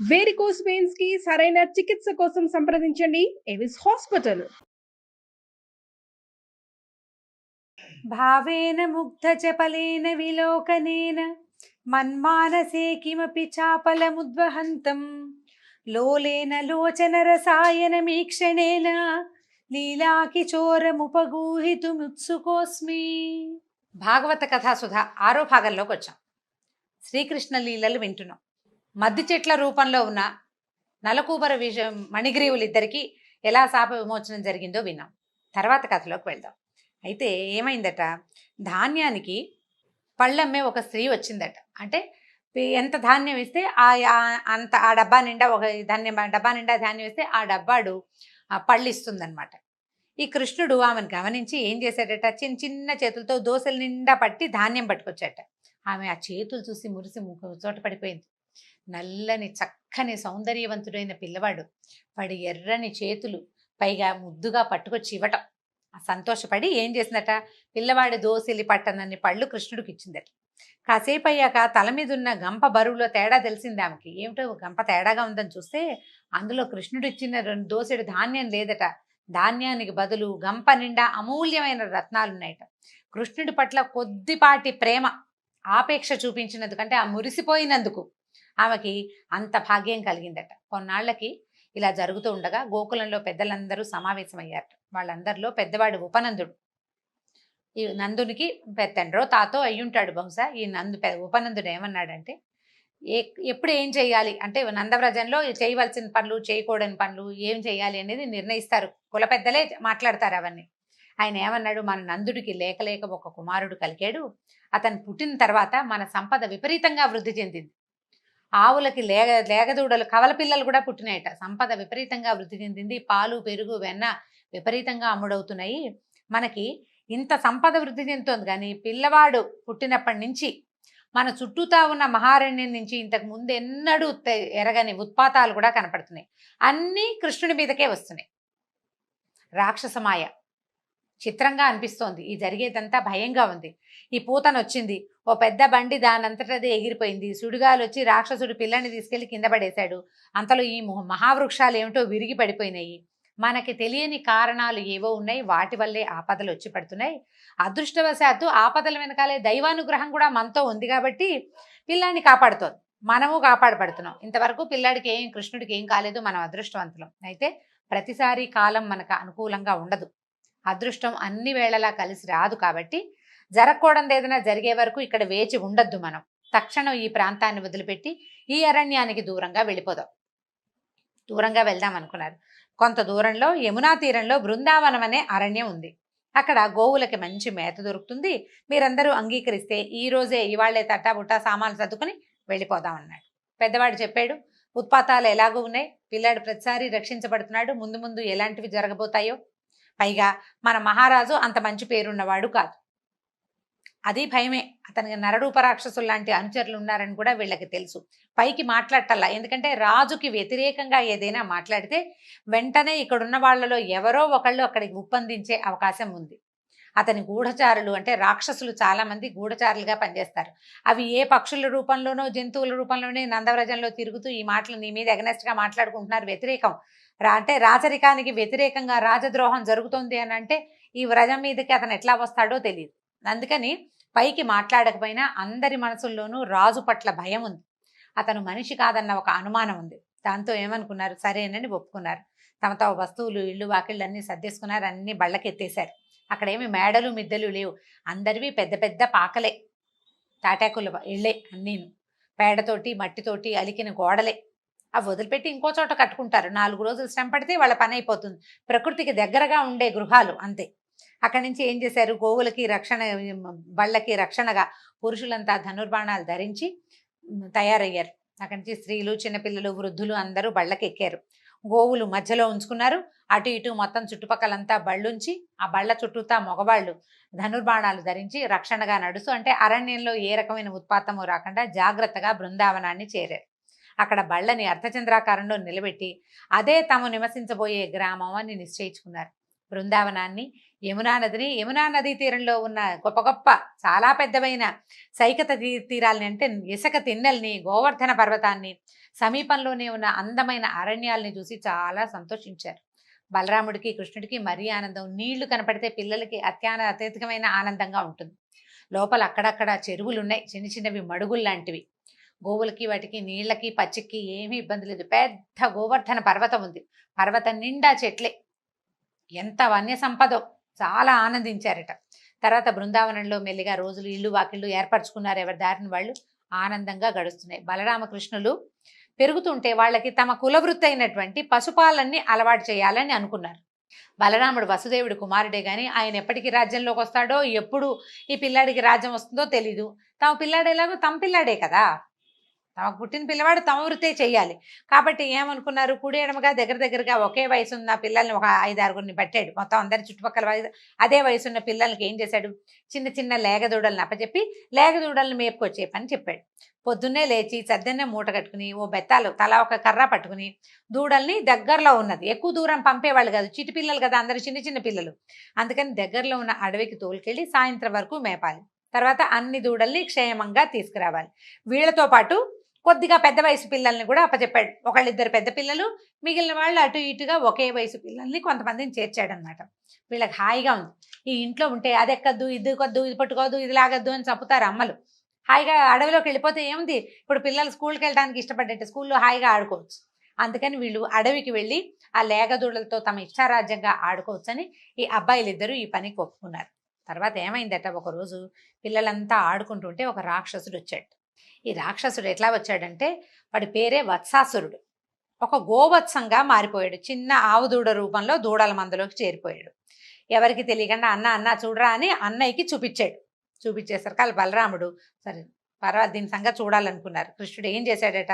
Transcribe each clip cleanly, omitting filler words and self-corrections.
Varicose veins కి సరైన చికిత్స కోసం సంప్రదించండి ఎవిస్ హాస్పిటల్. భావేన ముగ్ధచపలేన విలోకనేన మన్మానసే కిమపి చాపలముద్వహంతం లోలేన లోచన రసాయనమీక్షణేన లీలాకిచోరముపగూహితుముత్సుకోస్మి. భాగవత కథాసుధ 6వ భాగంలోకి వచ్చాం. శ్రీకృష్ణ లీలలు వింటున్నాం. మద్ది చెట్ల రూపంలో ఉన్న నలకూబర మణిగ్రీవులిద్దరికీ ఎలా శాప విమోచనం జరిగిందో విన్నాం. తర్వాత కథలోకి వెళ్దాం. అయితే ఏమైందట, ధాన్యానికి పళ్ళమ్మే ఒక స్త్రీ వచ్చిందట. అంటే ఎంత ధాన్యం ఇస్తే అంత ఆ డబ్బా నిండా ఒక డబ్బా నిండా ధాన్యం ఇస్తే ఆ డబ్బాడు పళ్ళు ఇస్తుందన్నమాట. ఈ కృష్ణుడు ఆమెను గమనించి ఏం చేశాడట, చిన్న చిన్న చేతులతో దోశల నిండా పట్టి ధాన్యం పట్టుకొచ్చాట. ఆమె ఆ చేతులు చూసి మురిసి చోట పడిపోయింది. నల్లని చక్కని సౌందర్యవంతుడైన పిల్లవాడు వాడి ఎర్రని చేతులు పైగా ముద్దుగా పట్టుకొచ్చి ఇవ్వటం సంతోషపడి ఏం చేసిందట, పిల్లవాడి దోసిలి పట్టనన్ని పళ్ళు కృష్ణుడికి ఇచ్చిందట. కాసేపు అయ్యాక తల మీద ఉన్న గంప బరువులో తేడా తెలిసింది ఆమెకి. ఏమిటో గంప తేడాగా ఉందని చూస్తే అందులో కృష్ణుడు ఇచ్చిన 2 దోసెడు ధాన్యం లేదట. ధాన్యానికి బదులు గంప నిండా అమూల్యమైన రత్నాలున్నాయట. కృష్ణుడి పట్ల కొద్దిపాటి ప్రేమ ఆపేక్ష చూపించినందుకంటే ఆ మురిసిపోయినందుకు ఆమెకి అంత భాగ్యం కలిగిందట. కొన్నాళ్లకి ఇలా జరుగుతూ ఉండగా గోకులంలో పెద్దలందరూ సమావేశమయ్యారట. వాళ్ళందరిలో పెద్దవాడు ఉపనందుడు. ఈ నందునికి తండ్రో తాతో అయ్యుంటాడు బహుశా. ఈ ఉపనందుడు ఏమన్నాడంటే, ఎప్పుడు ఏం చేయాలి అంటే నందవ్రజంలో చేయవలసిన పనులు చేయకూడని పనులు ఏం చేయాలి అనేది నిర్ణయిస్తారు, కుల పెద్దలే మాట్లాడతారు అవన్నీ. ఆయన ఏమన్నాడు, మన నందుడికి లేక లేక ఒక కుమారుడు కలిగాడు. అతను పుట్టిన తర్వాత మన సంపద విపరీతంగా వృద్ధి చెందింది. ఆవులకి లేగదూడలు కవల పిల్లలు కూడా పుట్టినాయట. సంపద విపరీతంగా వృద్ధి చెందింది. పాలు పెరుగు వెన్న విపరీతంగా అమ్ముడవుతున్నాయి. మనకి ఇంత సంపద వృద్ధి చెందుతోంది, కానీ పిల్లవాడు పుట్టినప్పటి నుంచి మన చుట్టూతా ఉన్న మహారణ్యం నుంచి ఇంతకు ముందు ఎన్నడూ ఎరగని ఉత్పాతాలు కూడా కనపడుతున్నాయి. అన్నీ కృష్ణుడి మీదకే వస్తున్నాయి. రాక్షసమాయ చిత్రంగా అనిపిస్తోంది. ఈ జరిగేదంతా భయంగా ఉంది. ఈ పూతన వచ్చింది, ఓ పెద్ద బండి దానంతటదే ఎగిరిపోయింది. సుడిగాలు వచ్చి రాక్షసుడు పిల్లని తీసుకెళ్లి కింద పడేశాడు. అంతలో ఈ మహావృక్షాలు ఏమిటో విరిగి పడిపోయినాయి. మనకి తెలియని కారణాలు ఏవో ఉన్నాయి, వాటి వల్లే ఆపదలు వచ్చి పడుతున్నాయి. అదృష్టవశాత్తు ఆపదల వెనకాలే దైవానుగ్రహం కూడా మనతో ఉంది కాబట్టి పిల్లాన్ని కాపాడుతోంది, మనము కాపాడబడుతున్నాం. ఇంతవరకు పిల్లాడికి కృష్ణుడికి ఏం కాలేదు, మనం అదృష్టవంతులం. అయితే ప్రతిసారి కాలం మనకు అనుకూలంగా ఉండదు. అదృష్టం అన్ని వేళలా కలిసి రాదు. కాబట్టి జరగకూడదు ఏదైనా జరిగే వరకు ఇక్కడ వేచి ఉండొద్దు. మనం తక్షణం ఈ ప్రాంతాన్ని వదిలిపెట్టి ఈ అరణ్యానికి దూరంగా వెళ్ళిపోదాం. దూరంగా వెళ్దాం అనుకున్నారు. కొంత దూరంలో యమునా తీరంలో బృందావనం అనే అరణ్యం ఉంది. అక్కడ గోవులకి మంచి మేత దొరుకుతుంది. మీరందరూ అంగీకరిస్తే ఈ రోజే ఇవాళ్లే తట్టాబుట్టా సామాన్లు సర్దుకుని వెళ్ళిపోదాం అన్నాడు. పెద్దవాడు చెప్పాడు, ఉత్పాతాలు ఎలాగూ ఉన్నాయి, పిల్లాడు ప్రతిసారి రక్షించబడుతున్నాడు, ముందు ముందు ఎలాంటివి జరగబోతాయో. పైగా మన మహారాజు అంత మంచి పేరున్నవాడు కాదు, అది భయమే. అతనికి నరరూప రాక్షసులు లాంటి అనుచరులు ఉన్నారని కూడా వీళ్ళకి తెలుసు. పైకి మాట్లాడటల్లా, ఎందుకంటే రాజుకి వ్యతిరేకంగా ఏదైనా మాట్లాడితే వెంటనే ఇక్కడున్న వాళ్ళలో ఎవరో ఒకళ్ళు అక్కడికి ఉప్పందించే అవకాశం ఉంది. అతని గూఢచారులు అంటే రాక్షసులు చాలా మంది గూఢచారులుగా పనిచేస్తారు. అవి ఏ పక్షుల రూపంలోనో జంతువుల రూపంలోనే నందవ్రజంలో తిరుగుతూ ఈ మాటలు నీ మీద ఎగనెస్ట్గా మాట్లాడుకుంటున్నారు. వ్యతిరేకం అంటే రాచరికానికి వ్యతిరేకంగా రాజద్రోహం జరుగుతుంది అని అంటే ఈ వ్రజం మీదకి అతను ఎట్లా వస్తాడో తెలియదు. అందుకని పైకి మాట్లాడకపోయినా అందరి మనసుల్లోనూ రాజు పట్ల భయం ఉంది. అతను మనిషి కాదన్న ఒక అనుమానం ఉంది. దాంతో ఏమనుకున్నారు, సరేనని ఒప్పుకున్నారు. తమ తమ వస్తువులు ఇళ్ళు వాకిళ్ళు అన్నీ సర్దేసుకున్నారు. అన్ని బళ్ళకెత్తేశారు. అక్కడేమి మేడలు మిద్దెలు లేవు. అందరివి పెద్ద పెద్ద పాకలే, తాటాకుల ఇళ్ళే అన్నీను. పేడతోటి మట్టితోటి అలికిన గోడలే. అవి వదిలిపెట్టి ఇంకో చోట కట్టుకుంటారు. 4 రోజులు శ్రమ పడితే వాళ్ళ పని అయిపోతుంది. ప్రకృతికి దగ్గరగా ఉండే గృహాలు అంతే. అక్కడి నుంచి ఏం చేశారు, గోవులకి రక్షణ, బళ్ళకి రక్షణగా పురుషులంతా ధనుర్బాణాలు ధరించి తయారయ్యారు. అక్కడి నుంచి స్త్రీలు, చిన్నపిల్లలు, వృద్ధులు అందరూ బళ్ళకి ఎక్కారు. గోవులు మధ్యలో ఉంచుకున్నారు. అటు ఇటు మొత్తం చుట్టుపక్కలంతా బళ్ళుంచి ఆ బళ్ళ చుట్టూతా మగవాళ్ళు ధనుర్బాణాలు ధరించి రక్షణగా నడుస్తూ, అంటే అరణ్యంలో ఏ రకమైన ఉత్పాతము రాకుండా జాగ్రత్తగా బృందావనాన్ని చేరారు. అక్కడ బళ్ళని అర్ధచంద్రాకారంలో నిలబెట్టి అదే తాము నివసించబోయే గ్రామం అని నిశ్చయించుకున్నారు. బృందావనాన్ని, యమునా నదీ తీరంలో ఉన్న గొప్ప గొప్ప చాలా పెద్దవైన సైకత తీరాలని అంటే ఇసుక తిన్నెల్ని, గోవర్ధన పర్వతాన్ని, సమీపంలోనే ఉన్న అందమైన అరణ్యాల్ని చూసి చాలా సంతోషించారు. బలరాముడికి కృష్ణుడికి మరీ ఆనందం. నీళ్లు కనపడితే పిల్లలకి అత్యధికమైన ఆనందంగా ఉంటుంది. లోపల అక్కడక్కడ చెరువులున్నాయి, చిన్న చిన్నవి మడుగులు లాంటివి. గోవులకి వాటికి నీళ్ళకి పచ్చికి ఏమీ ఇబ్బంది లేదు. పెద్ద గోవర్ధన పర్వతం ఉంది. పర్వతం నిండా చెట్లే. ఎంత వన్య సంపదో, చాలా ఆనందించారట. తర్వాత బృందావనంలో మెల్లిగా రోజులు ఇల్లు వాకిళ్ళు ఏర్పరచుకున్నారు. ఎవరి దారిని వాళ్ళు ఆనందంగా గడుస్తున్నాయి. బలరామకృష్ణులు పెరుగుతుంటే వాళ్ళకి తమ కులవృత్తి అయినటువంటి పశుపాలన్ని అలవాటు చేయాలని అనుకున్నారు. బలరాముడు వసుదేవుడి కుమారుడే గాని ఆయన ఎప్పటికి రాజ్యంలోకి వస్తాడో, ఎప్పుడు ఈ పిల్లాడికి రాజ్యం వస్తుందో తెలీదు. తమ పిల్లాడు ఎలాగో తమ పిల్లాడే కదా, తమకు పుట్టిన పిల్లవాడు తమ వృత్తే చెయ్యాలి. కాబట్టి ఏమనుకున్నారు, కుడి ఎడమగా దగ్గర దగ్గరగా ఒకే వయసున్న పిల్లల్ని ఒక 5-6 పట్టాడు. మొత్తం అందరి చుట్టుపక్కల అదే వయసున్న పిల్లలకి ఏం చేశాడు, చిన్న చిన్న లేగదూడలను అప్పచెప్పి లేగదూడలను మేపుకొచ్చే పని చెప్పాడు. పొద్దున్నే లేచి సద్దన్నే మూట కట్టుకుని ఓ బెత్తాలు తలా ఒక కర్ర పట్టుకుని దూడల్ని దగ్గరలో ఉన్నది, ఎక్కువ దూరం పంపేవాళ్ళు కాదు, చిటి పిల్లలు కదా అందరు చిన్న చిన్న పిల్లలు, అందుకని దగ్గరలో ఉన్న అడవికి తోలుకెళ్ళి సాయంత్రం వరకు మేపాలి. తర్వాత అన్ని దూడల్ని క్షేమంగా తీసుకురావాలి. వీళ్ళతో పాటు కొద్దిగా పెద్ద వయసు పిల్లల్ని కూడా అప్పచెప్పాడు. ఒకళ్ళిద్దరు పెద్ద పిల్లలు, మిగిలిన వాళ్ళు అటు ఇటుగా ఒకే వయసు పిల్లల్ని కొంతమందిని చేర్చాడనమాట. వీళ్ళకి హాయిగా ఉంది. ఈ ఇంట్లో ఉంటే అది ఎక్కద్దు, ఇది కొద్దు, ఇది పట్టుకోదు, ఇది లాగద్దు అని చంపుతారు అమ్మలు. హాయిగా అడవిలోకి వెళ్ళిపోతే ఏముంది, ఇప్పుడు పిల్లలు స్కూల్కి వెళ్ళడానికి ఇష్టపడ్డట్టు స్కూల్లో హాయిగా ఆడుకోవచ్చు. అందుకని వీళ్ళు అడవికి వెళ్ళి ఆ లేగదూడలతో తమ ఇష్టారాజ్యంగా ఆడుకోవచ్చని ఈ అబ్బాయిలిద్దరూ ఈ పనికి ఒప్పుకున్నారు. తర్వాత ఏమైందట, ఒకరోజు పిల్లలంతా ఆడుకుంటుంటే ఒక రాక్షసుడు వచ్చాడు. ఈ రాక్షసుడు ఎట్లా వచ్చాడంటే, వాడి పేరే వత్సాసురుడు. ఒక గోవత్సంగా మారిపోయాడు. చిన్న ఆవు దూడ రూపంలో దూడల మందలోకి చేరిపోయాడు. ఎవరికి తెలియకుండా అన్న అన్న చూడరా అని అన్నయ్యకి చూపించాడు. చూపించేసరికి బలరాముడు సరే పర్వాలేదు దీని సంగతి చూడాలనుకున్నారు. కృష్ణుడు ఏం చేశాడట,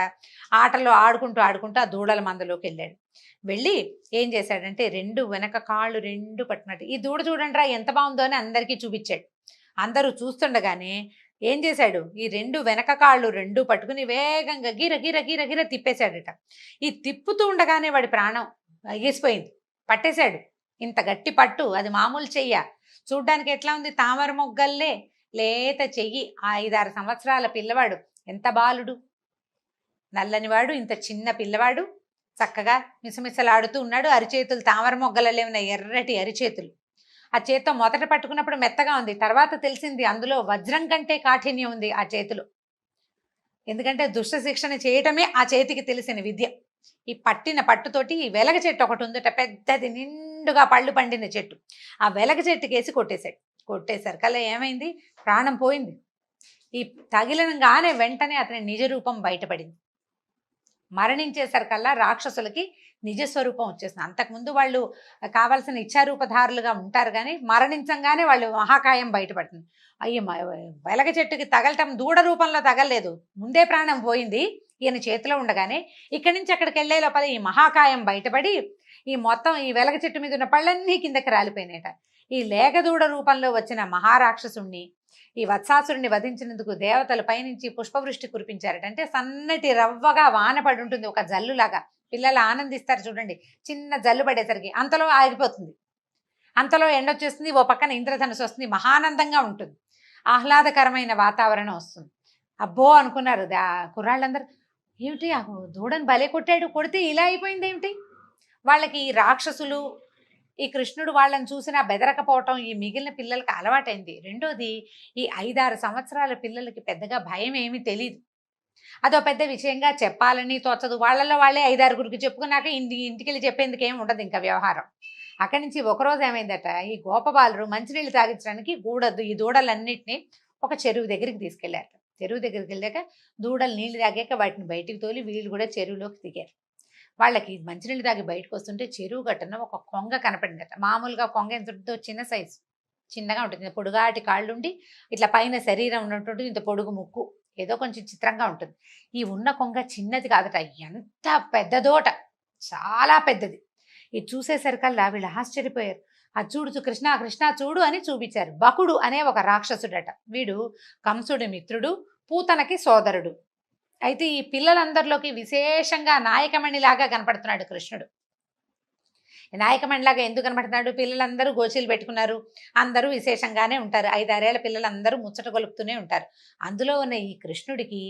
ఆటలో ఆడుకుంటూ ఆడుకుంటూ ఆ దూడల మందలోకి వెళ్ళాడు. వెళ్ళి ఏం చేశాడంటే, వెనక కాళ్ళు రెండు పట్టుకున్నట్టు ఈ దూడ చూడండిరా ఎంత బాగుందో అని అందరికీ చూపించాడు. అందరూ చూస్తుండగానే ఏం చేశాడు, ఈ వెనక కాళ్ళు రెండు పట్టుకుని వేగంగా గిర గిర గిర గిర తిప్పేశాడట. ఈ తిప్పుతూ ఉండగానే వాడి ప్రాణం ఎగిసిపోయింది, పట్టేశాడు. ఇంత గట్టి పట్టు, అది మామూలు చెయ్య. చూడ్డానికి ఎట్లా ఉంది, తామర మొగ్గల్లే లేత చెయ్యి. 5-6 సంవత్సరాల పిల్లవాడు, ఎంత బాలుడు, నల్లనివాడు, ఇంత చిన్న పిల్లవాడు చక్కగా మిసమిసలాడుతూ ఉన్నాడు. అరిచేతులు తామర మొగ్గలలే ఉన్న ఎర్రటి అరిచేతులు. ఆ చేత్తో మొదట పట్టుకున్నప్పుడు మెత్తగా ఉంది, తర్వాత తెలిసింది అందులో వజ్రం కంటే కాఠిన్యం ఉంది ఆ చేతిలో. ఎందుకంటే దుష్ట శిక్షణ చేయటమే ఆ చేతికి తెలిసిన విద్య. ఈ పట్టిన పట్టుతోటి ఈ వెలగ చెట్టు ఒకటి ఉందట, పెద్దది నిండుగా పళ్ళు పండిన చెట్టు. ఆ వెలగ చెట్టుకేసి కొట్టేశాడు. కొట్టేసరికల్లా ఏమైంది, ప్రాణం పోయింది. ఈ తగిలినగానే వెంటనే అతని నిజ రూపం బయటపడింది. మరణించేసరికల్లా రాక్షసులకి నిజస్వరూపం వచ్చేసింది. అంతకుముందు వాళ్ళు కావాల్సిన ఇచ్చారూపధారులుగా ఉంటారు, కానీ మరణించంగానే వాళ్ళు మహాకాయం బయటపడుతుంది. అయ్యి వెలగ చెట్టుకి తగలటం దూడ రూపంలో తగలలేదు, ముందే ప్రాణం పోయింది ఈయన చేతిలో ఉండగానే. ఇక్కడి నుంచి అక్కడికి వెళ్ళే లోపల ఈ మహాకాయం బయటపడి ఈ మొత్తం ఈ వెలగ చెట్టు మీద ఉన్న పళ్ళన్నీ కిందకి రాలిపోయినాయట. ఈ లేగదూడ రూపంలో వచ్చిన మహారాక్షసుణ్ణి, ఈ వత్సాసురుణ్ణి వధించినందుకు దేవతలు పైనుంచి పుష్పవృష్టి కురిపించారట. అంటే సన్నటి రవ్వగా వాన పడి ఉంటుంది, ఒక జల్లులాగా. పిల్లలు ఆనందిస్తారు చూడండి, చిన్న జల్లు పడేసరికి అంతలో ఆగిపోతుంది, అంతలో ఎండొచ్చేస్తుంది, ఓ పక్కన ఇంద్రధనుసు వస్తుంది, మహానందంగా ఉంటుంది, ఆహ్లాదకరమైన వాతావరణం వస్తుంది. అబ్బో అనుకున్నారు కుర్రాళ్ళందరూ, ఏమిటి ఆ దూడని భలే కొట్టాడు, కొడితే ఇలా అయిపోయింది ఏమిటి. వాళ్ళకి ఈ రాక్షసులు, ఈ కృష్ణుడు వాళ్ళని చూసినా బెదరకపోవటం ఈ మిగిలిన పిల్లలకి అలవాటైంది. రెండోది, ఈ 5-6 సంవత్సరాల పిల్లలకి పెద్దగా భయం ఏమీ తెలియదు. అదో పెద్ద విషయంగా చెప్పాలని తోచదు. వాళ్ళలో వాళ్ళే 5-6 చెప్పుకున్నాక ఇంటికి వెళ్ళి చెప్పేందుకు ఏమి ఉండదు ఇంకా వ్యవహారం. అక్కడి నుంచి ఒకరోజు ఏమైందట, ఈ గోపబాలురు మంచినీళ్ళు తాగించడానికి ఈ దూడలన్నింటినీ ఒక చెరువు దగ్గరికి తీసుకెళ్లారు. చెరువు దగ్గరికి వెళ్ళాక దూడలు నీళ్ళు తాగాక వాటిని బయటికి తోలి వీళ్ళు కూడా చెరువులోకి దిగారు. వాళ్ళకి మంచినీళ్ళు తాగి బయటకు వస్తుంటే చెరువు గట్టున ఒక కొంగ కనపడిందట. మామూలుగా కొంగ ఎంత ఉంటుందో, చిన్న సైజు, చిన్నగా ఉంటుంది, పొడుగాటి కాళ్ళుండి ఇట్లా పైన శరీరం ఉన్నట్టు ఇంత పొడుగు ముక్కు, ఏదో కొంచెం చిత్రంగా ఉంటుంది. ఈ ఉన్న కొంగ చిన్నది కాదట, ఎంత పెద్దదోట, చాలా పెద్దది. ఇది చూసేసరికల్లా వీళ్ళు ఆశ్చర్యపోయారు. అది చూడు కృష్ణ కృష్ణ చూడు అని చూపించారు. బకుడు అనే ఒక రాక్షసుడట. వీడు కంసుడి మిత్రుడు, పూతనకి సోదరుడు. అయితే ఈ పిల్లలందరిలోకి విశేషంగా నాయకమణిలాగా కనపడుతున్నాడు కృష్ణుడు. నాయకమణిలాగా ఎందుకు కనపడుతున్నాడు, పిల్లలందరూ గోచీలు పెట్టుకున్నారు, అందరూ విశేషంగానే ఉంటారు, 5-6 ఏళ్ల పిల్లలందరూ ముచ్చట గొలుపుతూనే ఉంటారు. అందులో ఉన్న ఈ కృష్ణుడికి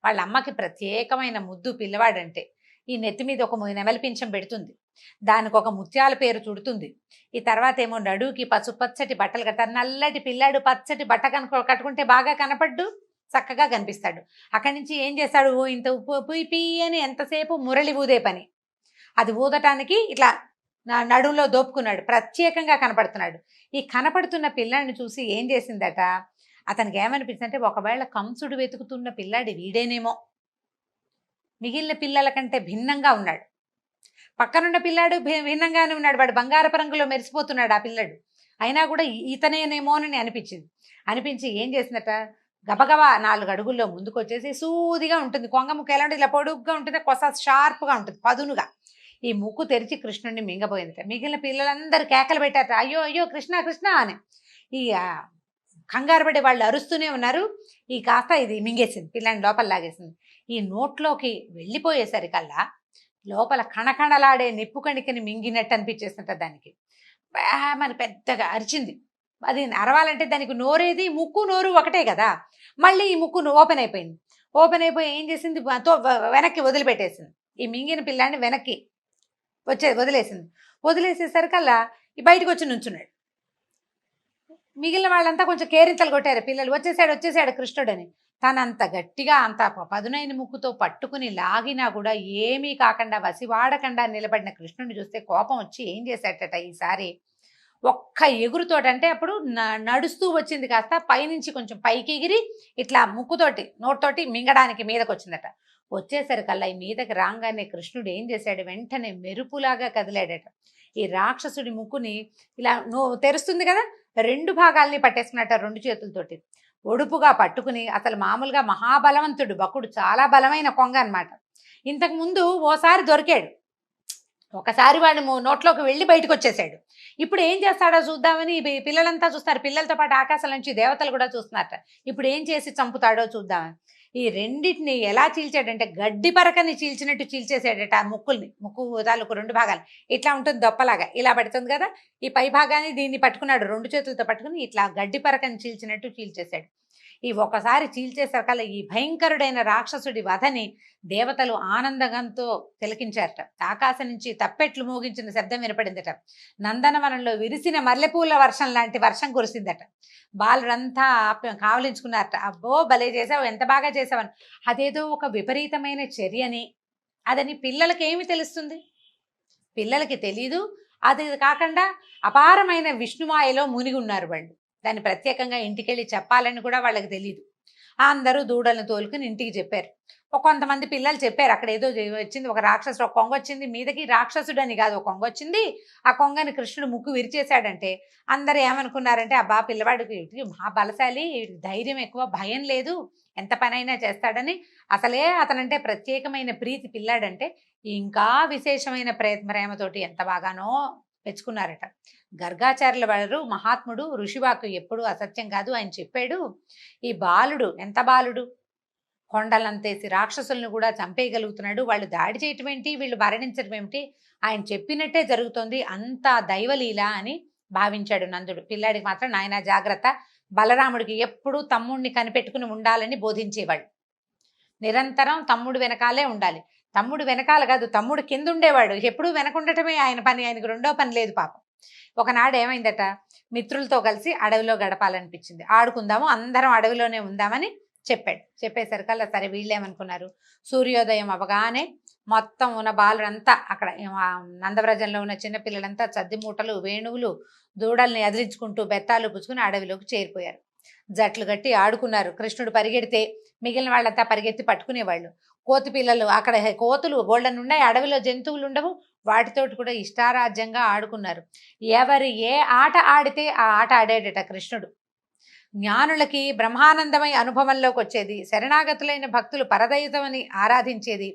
వాళ్ళ అమ్మకి ప్రత్యేకమైన ముద్దు పిల్లవాడంటే. ఈ నెత్తి మీద ఒక నెమలి పింఛం పెడుతుంది, దానికి ఒక ముత్యాల పేరు చుడుతుంది. ఈ తర్వాత ఏమో నడువుకి పసుపచ్చటి బట్టలు కడతారు. నల్లటి పిల్లాడు పచ్చటి బట్ట కట్టుకుంటే బాగా కనపడ్డు, చక్కగా కనిపిస్తాడు. అక్కడి నుంచి ఏం చేస్తాడు, ఇంత ఉప్పు పీ అని ఎంతసేపు మురళి ఊదే పని. అది ఊదటానికి ఇట్లా నడువులో దోపుకున్నాడు, ప్రత్యేకంగా కనపడుతున్నాడు. ఈ కనపడుతున్న పిల్లాడిని చూసి ఏం చేసిందట, అతనికి ఏమనిపించిందంటే ఒకవేళ కంసుడు వెతుకుతున్న పిల్లాడి వీడేనేమో, మిగిలిన పిల్లల కంటే భిన్నంగా ఉన్నాడు. పక్కనున్న పిల్లాడు భిన్నంగానే ఉన్నాడు, వాడు బంగారపు రంగులో మెరిసిపోతున్నాడు ఆ పిల్లడు. అయినా కూడా ఇతనేనేమోనని అనిపించి ఏం చేసిందట, గబగబా 4 అడుగుల్లో ముందుకు వచ్చేసి, సూదిగా ఉంటుంది కొంగ ముక్కు, ఎలా ఉంటుంది ఇలా పొడుగ్గా ఉంటుంది, కొస షార్ప్గా ఉంటుంది పదునుగా. ఈ ముక్కు తెరిచి కృష్ణుడిని మింగబోయిందట. మిగిలిన పిల్లలందరూ కేకలు పెట్టారట, అయ్యో అయ్యో కృష్ణ కృష్ణ అని. ఈ కంగారు పడి వాళ్ళు అరుస్తూనే ఉన్నారు. ఈ కాస్త ఇది మింగేసింది, పిల్లని లోపల లాగేసింది. ఈ నోట్లోకి వెళ్ళిపోయేసరికల్లా లోపల కణకణలాడే నిప్పు కణికని మింగినట్టు అనిపించేస్తుంట దానికి. మన పెద్దగా అరిచింది. అది అరవాలంటే దానికి నోరేది, ముక్కు నోరు ఒకటే కదా. మళ్ళీ ఈ ముక్కు ఓపెన్ అయిపోయింది. ఓపెన్ అయిపోయి ఏం చేసింది, వెనక్కి వదిలిపెట్టేసింది. ఈ మింగిన పిల్లాన్ని వెనక్కి వదిలేసేసరికల్లా ఈ బయటకు వచ్చి నుంచున్నాడు. మిగిలిన వాళ్ళంతా కొంచెం కేరింతలు కొట్టారు పిల్లలు, వచ్చేసాడు కృష్ణుడని. తనంత గట్టిగా అంత పదునైన ముక్కుతో పట్టుకుని లాగినా కూడా ఏమీ కాకుండా వసివాడకుండా నిలబడిన కృష్ణుడిని చూస్తే కోపం వచ్చి ఏం చేశాడట ఈసారి, ఒక్క ఎగురుతోటంటే అప్పుడు నడుస్తూ వచ్చింది కాస్త పైనుంచి కొంచెం పైకి ఎగిరి ఇట్లా ముక్కుతోటి నోటితోటి మింగడానికి మీదకి వచ్చిందట. వచ్చేసరికల్లా ఈ మీదకి రాగానే కృష్ణుడు ఏం చేశాడు, వెంటనే మెరుపులాగా కదిలాడట. ఈ రాక్షసుడి ముక్కుని ఇలా తెరుస్తుంది కదా, 2 భాగాల్ని పట్టేసుకున్నట్ట 2 చేతులతోటి ఒడుపుగా పట్టుకుని. అసలు మామూలుగా మహాబలవంతుడు బకుడు, చాలా బలమైన కొంగ అనమాట. ఇంతకు ముందు ఓసారి దొరికాడు, ఒకసారి వాడు నోట్లోకి వెళ్ళి బయటకు వచ్చేసాడు. ఇప్పుడు ఏం చేస్తాడో చూద్దామని పిల్లలంతా చూస్తారు, పిల్లలతో పాటు ఆకాశం నుంచి దేవతలు కూడా చూస్తున్నారట. ఇప్పుడు ఏం చేసి చంపుతాడో చూద్దామని ఈ రెండింటిని ఎలా చీల్చాడంటే గడ్డి పరకని చీల్చినట్టు చీల్చేసాడట. ఆ ముక్కు తాలూకు 2 భాగాలు ఇట్లా ఉంటుంది, దొప్పలాగా ఇలా పడుతుంది కదా. ఈ పై భాగాన్ని దీన్ని పట్టుకున్నాడు, 2 చేతులతో పట్టుకుని ఇట్లా గడ్డి పరకని చీల్చినట్టు చీల్చేశాడు. ఈ ఒకసారి చీల్చేసరికల్లా ఈ భయంకరుడైన రాక్షసుడి వధని దేవతలు ఆనందంతో తిలకించారట. ఆకాశం నుంచి తప్పెట్లు మోగించిన శబ్దం వినపడిందట. నందనవనంలో విరిసిన మల్లెపూల వర్షం లాంటి వర్షం కురిసిందట. బాలుడంతా కావలించుకున్నారట, అబ్బో భలే చేసావు, ఎంత బాగా చేసావని. అదేదో ఒక విపరీతమైన చర్యని, అదని పిల్లలకి ఏమి తెలుస్తుంది, పిల్లలకి తెలీదు. అది కాకుండా అపారమైన విష్ణుమాయలో మునిగి ఉన్నారు వాళ్ళు. దాన్ని ప్రత్యేకంగా ఇంటికెళ్ళి చెప్పాలని కూడా వాళ్ళకి తెలియదు. అందరూ దూడలను తోలుకుని ఇంటికి చెప్పారు. కొంతమంది పిల్లలు చెప్పారు, అక్కడ ఏదో వచ్చింది, ఒక రాక్షసుడు, ఒక కొంగ వచ్చింది మీదకి. రాక్షసుడు అని కాదు, ఒక కొంగ వచ్చింది. ఆ కొంగని కృష్ణుడు ముక్కు విరిచేశాడంటే అందరూ ఏమనుకున్నారంటే, అబ్బా పిల్లవాడికి మహా బలశాలి, ధైర్యం ఎక్కువ, భయం లేదు, ఎంత పనైనా చేస్తాడని. అసలే అతనంటే ప్రత్యేకమైన ప్రీతి పిల్లాడంటే, ఇంకా విశేషమైన ప్రేమతోటి ఎంత బాగానో మెచ్చుకున్నారట. గర్గాచార్యుల వారు మహాత్ముడు, ఋషివాకు ఎప్పుడు అసత్యం కాదు, ఆయన చెప్పాడు. ఈ బాలుడు ఎంత బాలుడు, కొండలంతేసి రాక్షసులను కూడా చంపేయగలుగుతున్నాడు, వాళ్ళు దాడి చేయటం ఏంటి, వీళ్ళు మరణించడం ఏమిటి, ఆయన చెప్పినట్టే జరుగుతోంది, అంతా దైవలీల అని భావించాడు నందుడు. పిల్లాడికి మాత్రం నాయన జాగ్రత్త, బలరాముడికి ఎప్పుడూ తమ్ముడిని కనిపెట్టుకుని ఉండాలని బోధించేవాడు. నిరంతరం తమ్ముడు వెనకాలే ఉండాలి, తమ్ముడు వెనకాల కాదు, తమ్ముడు కింద ఉండేవాడు. ఎప్పుడూ వెనకుండటమే ఆయన పని, ఆయనకు రెండో పని లేదు పాపం. ఒకనాడు ఏమైందట, మిత్రులతో కలిసి అడవిలో గడపాలనిపించింది, ఆడుకుందాము, అందరం అడవిలోనే ఉందామని చెప్పాడు. చెప్పేసరికల్లా సరే వీళ్ళేమనుకున్నారు, సూర్యోదయం అవగానే మొత్తం ఉన్న బాలుడంతా అక్కడ నందవ్రజంలో ఉన్న చిన్నపిల్లలంతా చద్ది మూటలు, వేణువులు, దూడల్ని ఎదిరించుకుంటూ బెత్తాలు పుచ్చుకుని అడవిలోకి చేరిపోయారు. జట్లు గట్టి ఆడుకున్నారు. కృష్ణుడు పరిగెడితే మిగిలిన వాళ్ళంతా పరిగెత్తి పట్టుకునేవాళ్ళు. కోతి పిల్లలు, అక్కడ కోతులు బోళ్ళను ఉన్నాయి, అడవిలో జంతువులు ఉండవు, వాటితోటి కూడా ఇష్టారాజ్యంగా ఆడుకున్నారు. ఎవరు ఏ ఆట ఆడితే ఆ ఆట ఆడేడట కృష్ణుడు. జ్ఞానులకి బ్రహ్మానందమై అనుభవంలోకి వచ్చేది, శరణాగతులైన భక్తులు పరదైవమని ఆరాధించేది,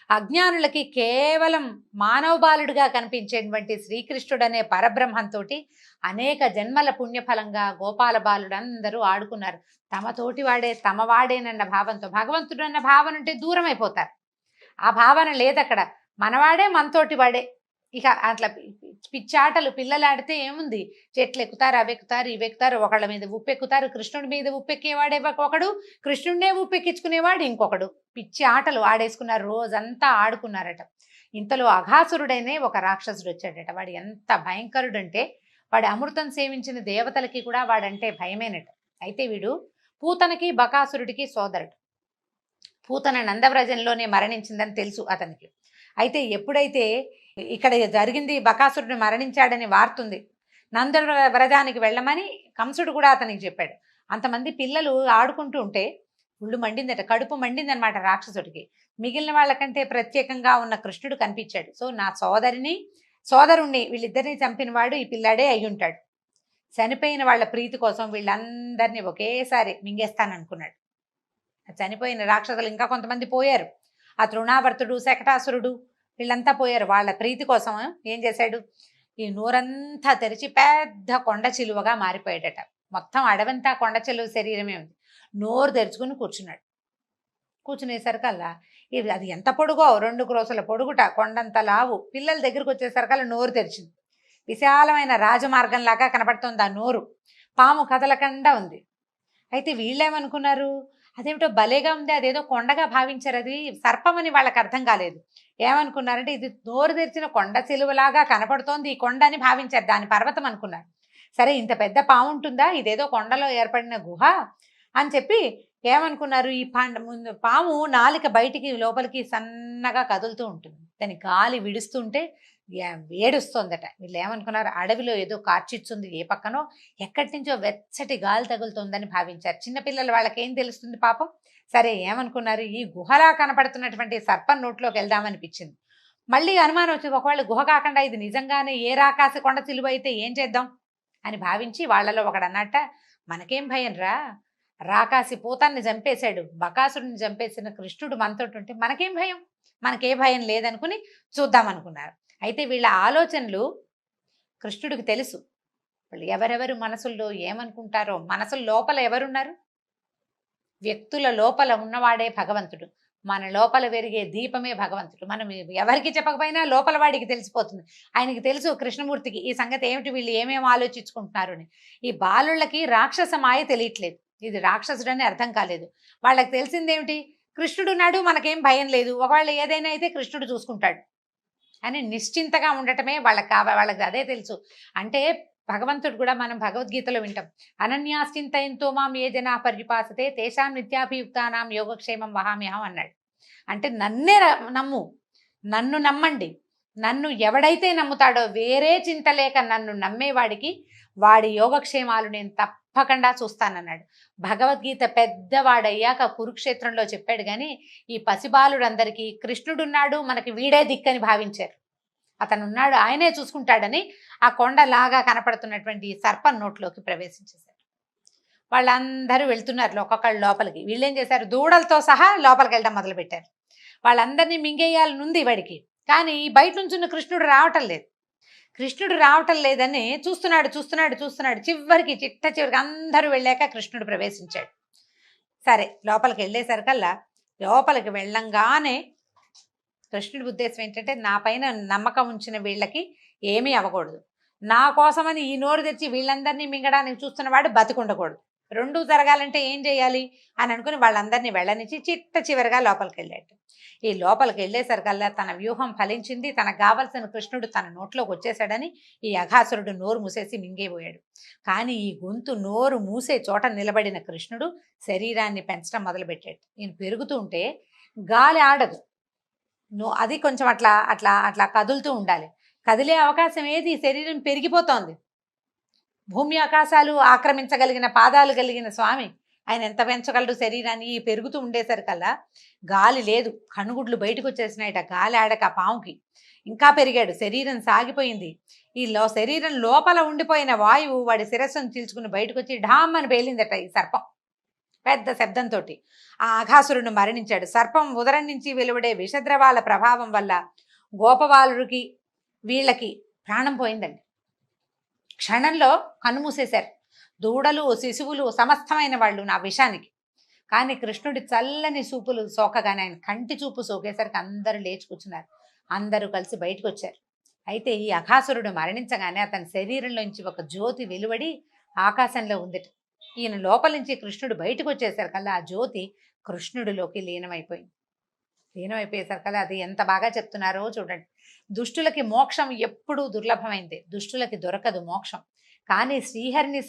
అజ్ఞానులకి కేవలం మానవ బాలుడిగా కనిపించేటువంటి శ్రీకృష్ణుడనే పరబ్రహ్మంతో అనేక జన్మల పుణ్యఫలంగా గోపాల బాలుడందరూ ఆడుకున్నారు. తమతోటి వాడే తమ వాడేనన్న భావంతో. భగవంతుడు అన్న భావన ఉంటే దూరం అయిపోతారు, ఆ భావన లేదక్కడ. మనవాడే మనతోటి వాడే, ఇక అట్లా పిచ్చాటలు పిల్లలు ఆడితే ఏముంది, చెట్లు ఎక్కుతారు, అవి ఎక్కుతారు, ఇవి ఎక్కుతారు, ఒకళ్ళ మీద ఉప్పెక్కుతారు, కృష్ణుడి మీద ఉప్పెక్కేవాడే ఒకడు, కృష్ణుడినే ఉప్పెక్కించుకునేవాడు ఇంకొకడు. పిచ్చి ఆటలు ఆడేసుకున్నారు, రోజంతా ఆడుకున్నారట. ఇంతలో అఘాసురుడైనే ఒక రాక్షసుడు వచ్చాడట. వాడు ఎంత భయంకరుడంటే వాడి అమృతం సేవించిన దేవతలకి కూడా వాడంటే భయమేనట. అయితే వీడు పూతనకి బకాసురుడికి సోదరుడు. పూతన నందవ్రజంలోనే మరణించిందని తెలుసు అతనికి. అయితే ఎప్పుడైతే ఇక్కడ జరిగింది, బకాసురుడు మరణించాడని వార్తుంది, నందవ్రజానికి వెళ్ళమని కంసుడు కూడా అతనికి చెప్పాడు. అంతమంది పిల్లలు ఆడుకుంటూ ఉంటే ఒళ్ళు మండిందట, కడుపు మండిందనమాట రాక్షసుడికి. మిగిలిన వాళ్ళకంటే ప్రత్యేకంగా ఉన్న కృష్ణుడు కనిపించాడు. సో నా సోదరుణ్ణి వీళ్ళిద్దరిని చంపినవాడు ఈ పిల్లాడే అయి ఉంటాడు. చనిపోయిన వాళ్ళ ప్రీతి కోసం వీళ్ళందరినీ ఒకేసారి మింగేస్తాననుకున్నాడు. చనిపోయిన రాక్షసులు ఇంకా కొంతమంది పోయారు. ఆ తృణావర్తుడు, శకటాసురుడు వీళ్ళంతా పోయారు. వాళ్ళ ప్రీతి కోసం ఏం చేశాడు, ఈ నోరంతా తెరిచి పెద్ద కొండ చిలువగా మారిపోయాడట. మొత్తం అడవంతా కొండ చిలువ శరీరమే ఉంది. నోరు తెరుచుకుని కూర్చున్నాడు. కూర్చునేసరికల్లా అది ఎంత పొడుగో, 2 క్రోసుల పొడుగుట, కొండంత లావు. పిల్లల దగ్గరికి వచ్చేసరికల్లా నోరు తెరిచింది. విశాలమైన రాజమార్గంలాగా కనపడుతోంది ఆ నోరు. పాము కదలకుండా ఉంది. అయితే వీళ్ళేమనుకున్నారు, అదేమిటో భలేగా ఉంది, అదేదో కొండగా భావించారు. అది సర్పమని వాళ్ళకి అర్థం కాలేదు. ఏమనుకున్నారంటే ఇది నోరు తెరిచిన కొండ చిలువలాగా కనపడుతోంది, ఈ కొండ అని భావించారు. దాని పర్వతం అనుకున్నారు. సరే ఇంత పెద్ద పాము ఉంటుందా, ఇదేదో కొండలో ఏర్పడిన గుహ అని చెప్పి ఏమనుకున్నారు, ఈ పాము నాలిక బయటికి లోపలికి సన్నగా కదులుతూ ఉంటుంది. దాని గాలి విడుస్తుంటే ఏడుస్తోందట. వీళ్ళు ఏమనుకున్నారు, అడవిలో ఏదో కార్చిచ్చుంది, ఏ పక్కనో ఎక్కడి నుంచో వెచ్చటి గాలి తగులుతుందని భావించారు. చిన్నపిల్లలు వాళ్ళకి ఏం తెలుస్తుంది పాపం. సరే ఏమనుకున్నారు, ఈ గుహలా కనపడుతున్నటువంటి సర్పం నోట్లోకి వెళ్దామనిపించింది. మళ్ళీ అనుమానం వచ్చింది, ఒకవేళ గుహ కాకుండా ఇది నిజంగానే ఏ రాకాసి కొండ చిలువ అయితే ఏం చేద్దాం అని భావించి వాళ్ళలో ఒకడు అన్నట్ట, మనకేం భయం రా, రాకాసి పూతాన్ని చంపేశాడు, బకాసుడిని చంపేసిన కృష్ణుడు మనతోటి ఉంటే మనకేం భయం, మనకే భయం లేదనుకుని చూద్దామనుకున్నారు. అయితే వీళ్ళ ఆలోచనలు కృష్ణుడికి తెలుసు. వాళ్ళు ఎవరెవరు మనసుల్లో ఏమనుకుంటారో, మనసుల లోపల ఎవరున్నారు, వ్యక్తుల లోపల ఉన్నవాడే భగవంతుడు. మన లోపల పెరిగే దీపమే భగవంతుడు. మనం ఎవరికి చెప్పకపోయినా లోపల వాడికి తెలిసిపోతుంది. ఆయనకి తెలుసు కృష్ణమూర్తికి ఈ సంగతి ఏమిటి, వీళ్ళు ఏమేమి ఆలోచించుకుంటున్నారు అని. ఈ బాలుళ్ళకి రాక్షస మాయ తెలియట్లేదు, ఇది రాక్షసుడని అర్థం కాలేదు. వాళ్ళకి తెలిసిందేమిటి, కృష్ణుడు నాడు మనకేం భయం లేదు, ఒకవేళ ఏదైనా అయితే కృష్ణుడు చూసుకుంటాడు అని నిశ్చింతగా ఉండటమే వాళ్ళకి అదే తెలుసు. అంటే భగవంతుడు కూడా మనం భగవద్గీతలో వింటాం, అనన్యాశ్చింతయంతో మాం ఏ జనా పర్యుపాసతే తేషాం నిత్యాభియుక్తానాం యోగక్షేమం వహామ్యహం అన్నాడు. అంటే నన్నే నమ్ము, నన్ను నమ్మండి, నన్ను ఎవడైతే నమ్ముతాడో, వేరే చింత లేక నన్ను నమ్మేవాడికి వాడి యోగక్షేమాలు నేను తప్పకుండా చూస్తానన్నాడు. భగవద్గీత పెద్దవాడయ్యాక కురుక్షేత్రంలో చెప్పాడు. కానీ ఈ పసిబాలుడందరికీ కృష్ణుడున్నాడు, మనకి వీడే దిక్కని భావించారు. అతను ఉన్నాడు, ఆయనే చూసుకుంటాడని ఆ కొండలాగా కనపడుతున్నటువంటి సర్పం నోట్లోకి ప్రవేశించేశారు. వాళ్ళందరూ వెళ్తున్నారు ఒక్కొక్కళ్ళు లోపలికి. వీళ్ళేం చేశారు, దూడలతో సహా లోపలికి వెళ్ళడం మొదలుపెట్టారు. వాళ్ళందరినీ మింగేయాలనుంది వాడికి, కానీ బయట నుంచి ఉన్న కృష్ణుడు రావటం లేదని చూస్తున్నాడు. చివరికి అందరూ వెళ్ళాక కృష్ణుడు ప్రవేశించాడు. సరే లోపలికి వెళ్ళేసరికల్లా, లోపలికి వెళ్ళంగానే కృష్ణుడి ఉద్దేశం ఏంటంటే, నా పైన నమ్మకం ఉంచిన వీళ్ళకి ఏమీ అవ్వకూడదు, నా కోసమని ఈ నోరు తెచ్చి వీళ్ళందరినీ మింగడానికి చూస్తున్నవాడు బతికుండకూడదు. రెండూ జరగాలంటే ఏం చేయాలి అని అనుకుని వాళ్ళందరినీ వెళ్ళనిచ్చి చివరిగా లోపలికి వెళ్ళాడు. ఈ లోపలికి వెళ్ళేసరికల్లా తన వ్యూహం ఫలించింది. తనకు కావలసిన కృష్ణుడు తన నోట్లోకి వచ్చేసాడని ఈ అఘాసురుడు నోరు మూసేసి మింగేపోయాడు. కానీ ఈ గొంతు నోరు మూసే చోట నిలబడిన కృష్ణుడు శరీరాన్ని పెంచడం మొదలుపెట్టాడు. ఈయన పెరుగుతూ ఉంటే గాలి ఆడదు, అది కొంచెం అట్లా అట్లా అట్లా కదులుతూ ఉండాలి. కదిలే అవకాశం ఏది, శరీరం పెరిగిపోతోంది. భూమి ఆకాశాలు ఆక్రమించగలిగిన పాదాలు కలిగిన స్వామి, ఆయన ఎంత పెంచగలడు శరీరాన్ని. పెరుగుతూ ఉండేసరికల్లా గాలి లేదు, కనుగుడ్లు బయటకు వచ్చేసినాయట. గాలి ఆడక పాముకి ఇంకా పెరిగాడు, శరీరం సాగిపోయింది. శరీరం లోపల ఉండిపోయిన వాయువు వాడి శిరస్సును చీల్చుకుని బయటకు వచ్చి ఢామ్ అని పేలిందట ఈ సర్పం పెద్ద శబ్దంతో. ఆ అఘాసురుడు మరణించాడు. సర్పం ఉదరం నుంచి వెలువడే విషద్రవాల ప్రభావం వల్ల గోపబాలుడికి వీళ్ళకి ప్రాణం పోయిందండి. క్షణంలో కన్నుమూసేశారు. దూడలు, శిశువులు సమస్తమైన వాళ్ళు నా విషానికి. కానీ కృష్ణుడి చల్లని చూపులు సోకగానే, ఆయన కంటి చూపు సోకేసరికి అందరూ లేచి కూర్చున్నారు. అందరూ కలిసి బయటకు వచ్చారు. అయితే ఈ అఘాసురుడు మరణించగానే అతని శరీరంలోంచి ఒక జ్యోతి వెలువడి ఆకాశంలో ఉందిట. ఈయన లోపల నుంచి కృష్ణుడు బయటకు వచ్చేసరికల్లా ఆ జ్యోతి కృష్ణుడిలోకి లీనమైపోయింది. లీనమైపోయేసరికల్లా అది ఎంత బాగా చెప్తున్నారో చూడండి. దుష్టులకి మోక్షం ఎప్పుడూ దుర్లభమైంది, దుష్టులకి దొరకదు మోక్షం. కానీ శ్రీహరిని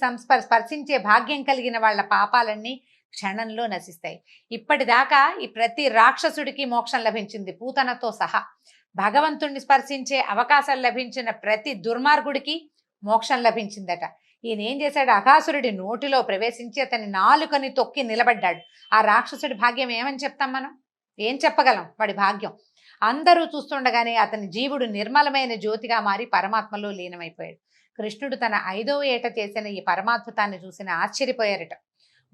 స్పర్శించే భాగ్యం కలిగిన వాళ్ళ పాపాలన్నీ క్షణంలో నశిస్తాయి. ఇప్పటిదాకా ఈ ప్రతి రాక్షసుడికి మోక్షం లభించింది, పూతనతో సహా. భగవంతుణ్ణి స్పర్శించే అవకాశం లభించిన ప్రతి దుర్మార్గుడికి మోక్షం లభించిందట. ఈయన ఏం చేశాడు, అఘాసురుడి నోటిలో ప్రవేశించి అతని నాలుకని తొక్కి నిలబడ్డాడు. ఆ రాక్షసుడి భాగ్యం ఏమని చెప్తాం మనం, ఏం చెప్పగలం వాడి భాగ్యం? అందరూ చూస్తుండగానే అతని జీవుడు నిర్మలమైన జ్యోతిగా మారి పరమాత్మలో లీనమైపోయాడు. కృష్ణుడు తన 5వ ఏట చేసిన ఈ పరమాద్భుతాన్ని చూసిన ఆశ్చర్యపోయారట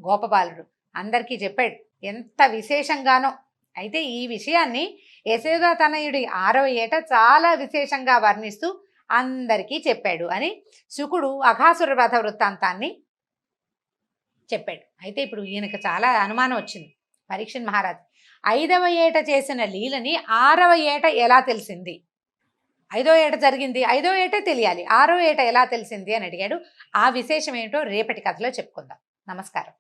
గోపబాలుడు. అందరికీ చెప్పాడు ఎంత విశేషంగానో. అయితే ఈ విషయాన్ని యశోదా తనయుడి 6వ ఏట చాలా విశేషంగా వర్ణిస్తూ అందరికీ చెప్పాడు అని శుకుడు అఘాసుర వధ వృత్తాంతాన్ని చెప్పాడు. అయితే ఇప్పుడు ఈయనకు చాలా అనుమానం వచ్చింది. పరీక్షణ్ మహారాజ్ 5వ ఏట చేసిన లీలని 6వ ఏట ఎలా తెలిసింది? 5వ ఏట జరిగింది, 5వ ఏటే తెలియాలి, 6వ ఏట ఎలా తెలిసింది అని అడిగాడు. ఆ విశేషం ఏంటో రేపటి కథలో చెప్పుకుందాం. నమస్కారం.